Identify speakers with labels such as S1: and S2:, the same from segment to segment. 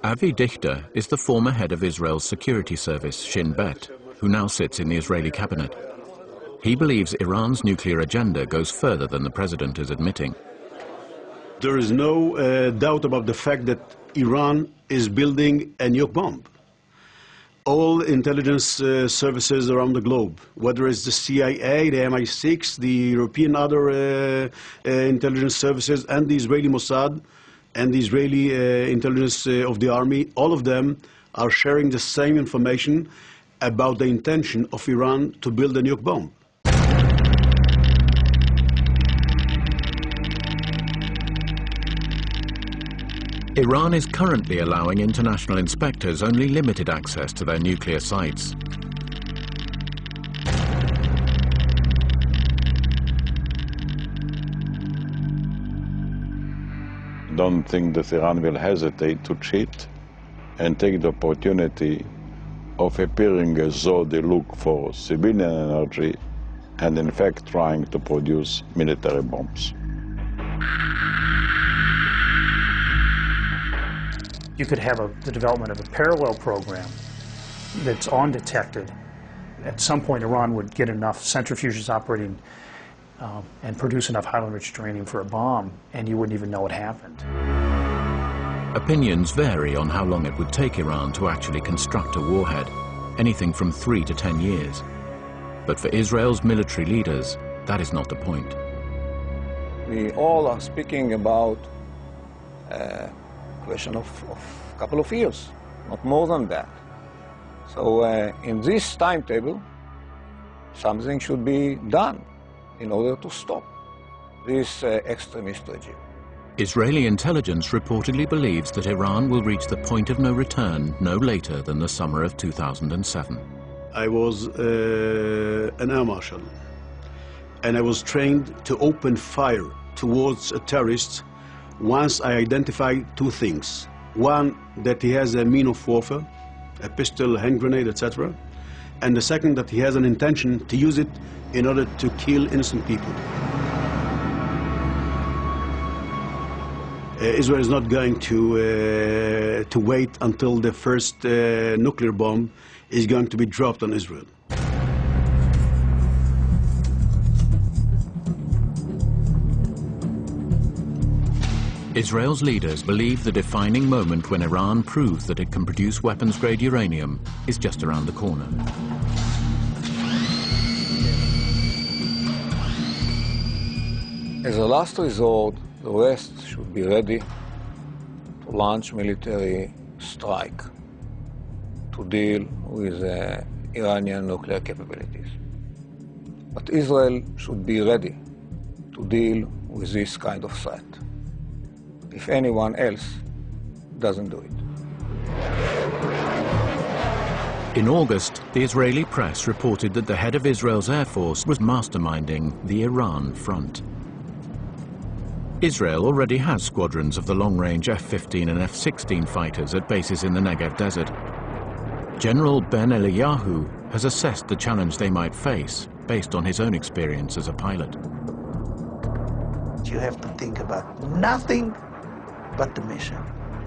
S1: Avi Dichter is the former head of Israel's security service, Shin Bet, who now sits in the Israeli cabinet. He believes Iran's nuclear agenda goes further than the president is admitting.
S2: There is no doubt about the fact that Iran is building a nuke bomb. All intelligence services around the globe, whether it's the CIA, the MI6, the European other intelligence services, and the Israeli Mossad, and the Israeli intelligence of the army, all of them are sharing the same information about the intention of Iran to build a nuke bomb.
S1: Iran is currently allowing international inspectors only limited access to their nuclear sites.
S3: I don't think that Iran will hesitate to cheat and take the opportunity of appearing as though they look for civilian energy and in fact trying to produce military bombs.
S4: You could have the development of a parallel program that's undetected. At some point, Iran would get enough centrifuges operating and produce enough highly enriched uranium for a bomb, and you wouldn't even know it happened.
S1: Opinions vary on how long it would take Iran to actually construct a warhead, anything from 3 to 10 years. But for Israel's military leaders, that is not the point.
S5: We all are speaking about question of a couple of years, not more than that. So in this timetable, something should be done in order to stop this extremist regime.
S1: Israeli intelligence reportedly believes that Iran will reach the point of no return no later than the summer of 2007.
S2: I was an air marshal, and I was trained to open fire towards a terrorist once I identified two things. One, that he has a mean of warfare, a pistol, a hand grenade, etc. And the second, that he has an intention to use it in order to kill innocent people. Israel is not going to wait until the first nuclear bomb is going to be dropped on Israel.
S1: Israel's leaders believe the defining moment when Iran proves that it can produce weapons-grade uranium is just around the corner.
S5: As a last resort, the West should be ready to launch military strike to deal with Iranian nuclear capabilities. But Israel should be ready to deal with this kind of threat if anyone else doesn't do it.
S1: In August, the Israeli press reported that the head of Israel's Air Force was masterminding the Iran front. Israel already has squadrons of the long-range F-15 and F-16 fighters at bases in the Negev desert. General Ben Eliyahu has assessed the challenge they might face based on his own experience as a pilot.
S6: You have to think about nothing but the mission.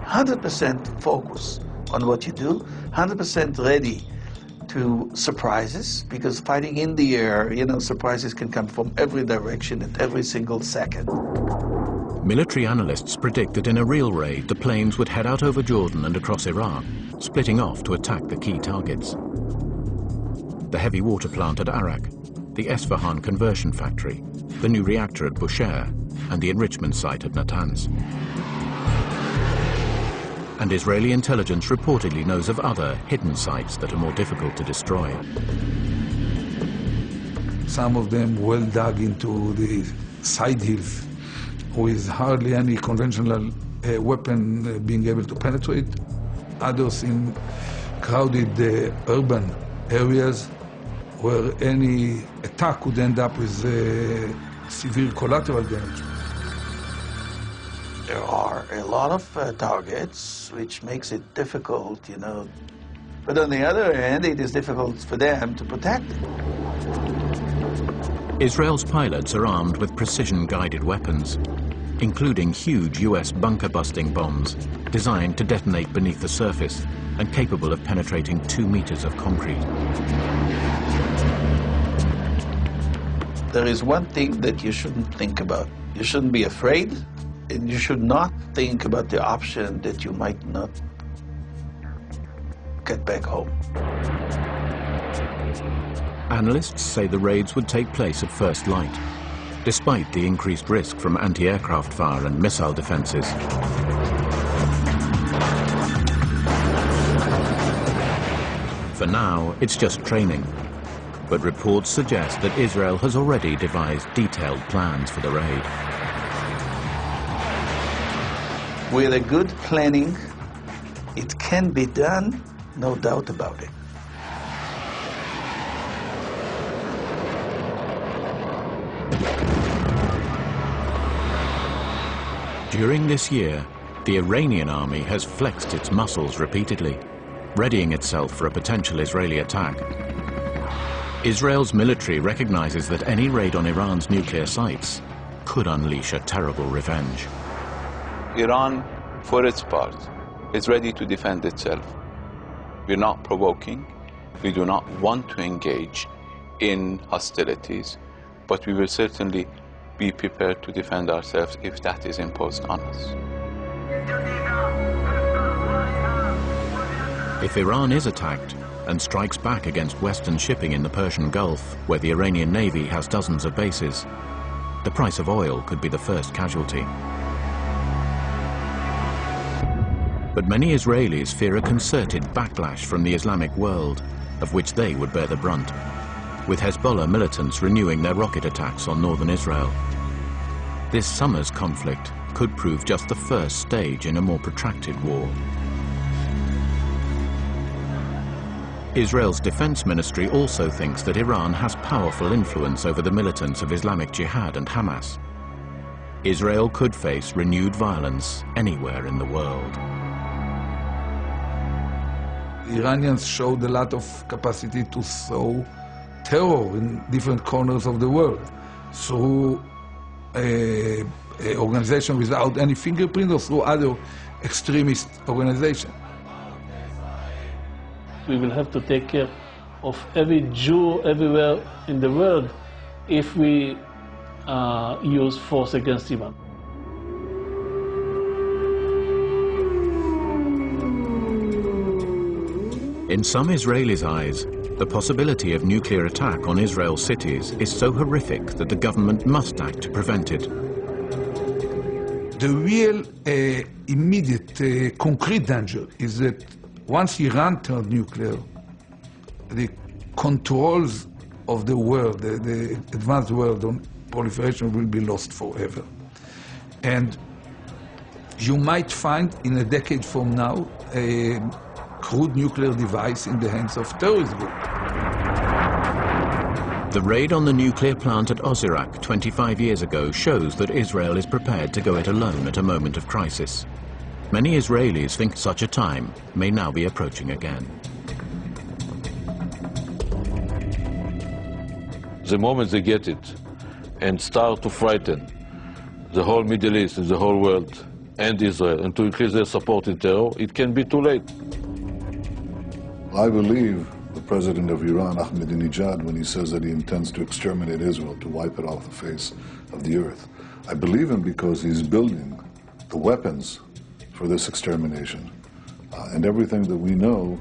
S6: 100% focus on what you do, 100% ready to surprises, because fighting in the air, surprises can come from every direction at every single second.
S1: Military analysts predict that in a real raid, the planes would head out over Jordan and across Iraq, splitting off to attack the key targets. The heavy water plant at Arak, the Esfahan conversion factory, the new reactor at Bushehr, and the enrichment site at Natanz. And Israeli intelligence reportedly knows of other hidden sites that are more difficult to destroy.
S7: Some of them well dug into the side hills with hardly any conventional weapon being able to penetrate. Others in crowded urban areas where any attack could end up with severe collateral damage.
S6: There are a lot of targets, which makes it difficult, But on the other hand, it is difficult for them to protect it.
S1: Israel's pilots are armed with precision-guided weapons. including huge US bunker-busting bombs designed to detonate beneath the surface and capable of penetrating 2 meters of concrete.
S6: There is one thing that you shouldn't think about. You shouldn't be afraid, and you should not think about the option that you might not get back home.
S1: Analysts say the raids would take place at first light, despite the increased risk from anti-aircraft fire and missile defenses. For now, it's just training, but reports suggest that Israel has already devised detailed plans for the raid.
S6: With a good planning, it can be done, no doubt about it.
S1: During this year, the Iranian army has flexed its muscles repeatedly, readying itself for a potential Israeli attack. Israel's military recognizes that any raid on Iran's nuclear sites could unleash a terrible revenge.
S8: Iran, for its part, is ready to defend itself. We're not provoking. We do not want to engage in hostilities, but we will certainly be prepared to defend ourselves if that is imposed on us.
S1: If Iran is attacked and strikes back against Western shipping in the Persian Gulf, where the Iranian Navy has dozens of bases, the price of oil could be the first casualty. But many Israelis fear a concerted backlash from the Islamic world, of which they would bear the brunt, with Hezbollah militants renewing their rocket attacks on northern Israel. This summer's conflict could prove just the first stage in a more protracted war. Israel's defense ministry also thinks that Iran has powerful influence over the militants of Islamic Jihad and Hamas. Israel could face renewed violence anywhere in the world.
S7: Iranians showed a lot of capacity to sow terror in different corners of the world through an organization without any fingerprint or through other extremist organizations.
S9: We will have to take care of every Jew everywhere in the world if we use force against Iran.
S1: In some Israelis' eyes, the possibility of nuclear attack on Israel's cities is so horrific that the government must act to prevent it.
S7: The real immediate concrete danger is that once Iran turned nuclear, the controls of the world, the advanced world on proliferation will be lost forever. And you might find in a decade from now a crude nuclear device in the hands of terrorist groups.
S1: The raid on the nuclear plant at Osirak 25 years ago shows that Israel is prepared to go it alone at a moment of crisis. Many Israelis think such a time may now be approaching again.
S10: The moment they get it and start to frighten the whole Middle East and the whole world and Israel and to increase their support in terror, it can be too late.
S11: I believe the president of Iran, Ahmadinejad, when he says that he intends to exterminate Israel, to wipe it off the face of the earth. I believe him because he's building the weapons for this extermination. And everything that we know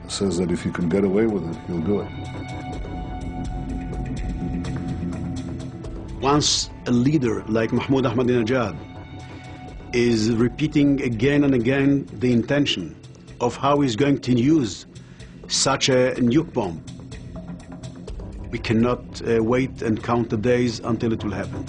S11: says that if he can get away with it, he'll do it.
S2: Once a leader like Mahmoud Ahmadinejad is repeating again and again the intention of how he's going to use such a nuke bomb, we cannot wait and count the days until it will happen.